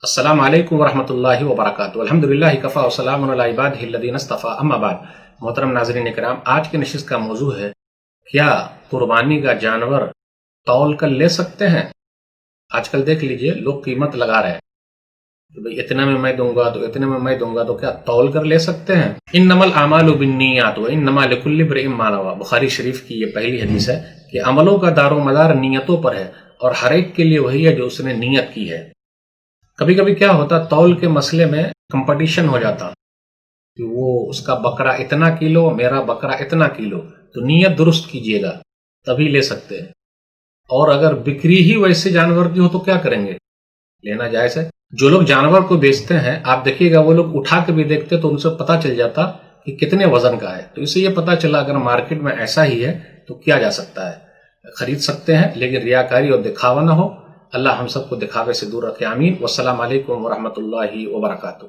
السلام علیکم ورحمۃ اللہ وبرکاتہ۔ الحمدللہ کفا وسلام علی عبادہ الذین اصطفیٰ، اما بعد۔ محترم ناظرین کرام، آج کی نشست کا موضوع ہے کیا قربانی کا جانور تول کر لے سکتے ہیں؟ آج کل دیکھ لیجئے لوگ قیمت لگا رہے ہیں کہ بھئی اتنے میں میں دوں گا تو اتنے میں میں دوں گا، تو کیا تول کر لے سکتے ہیں؟ انما الاعمال بالنیات وانما لکل امرئ ما نوی، بخاری شریف کی یہ پہلی حدیث ہے کہ عملوں کا دار و مدار نیتوں پر ہے، اور ہر ایک کے لیے وہی ہے جو اس نے نیت کی ہے۔ کبھی کبھی کیا ہوتا، تول کے مسئلے میں کمپٹیشن ہو جاتا کہ وہ اس کا بکرا اتنا کلو، میرا بکرا اتنا کلو، تو نیت درست کیجئے گا تبھی لے سکتے ہیں۔ اور اگر بکری ہی ویسے جانور کی ہو تو کیا کریں گے؟ لینا جائز ہے۔ جو لوگ جانور کو بیچتے ہیں، آپ دیکھیے گا وہ لوگ اٹھا کے بھی دیکھتے تو ان سے پتہ چل جاتا کہ کتنے وزن کا ہے، تو اسے یہ پتہ چلا اگر مارکیٹ میں ایسا ہی ہے تو کیا جا سکتا ہے، خرید سکتے ہیں، لیکن ریاکاری اور دکھاوا نہ ہو۔ اللہ ہم سب کو دکھاوے سے دور رکھے، آمین۔ والسلام علیکم ورحمۃ اللہ وبرکاتہ۔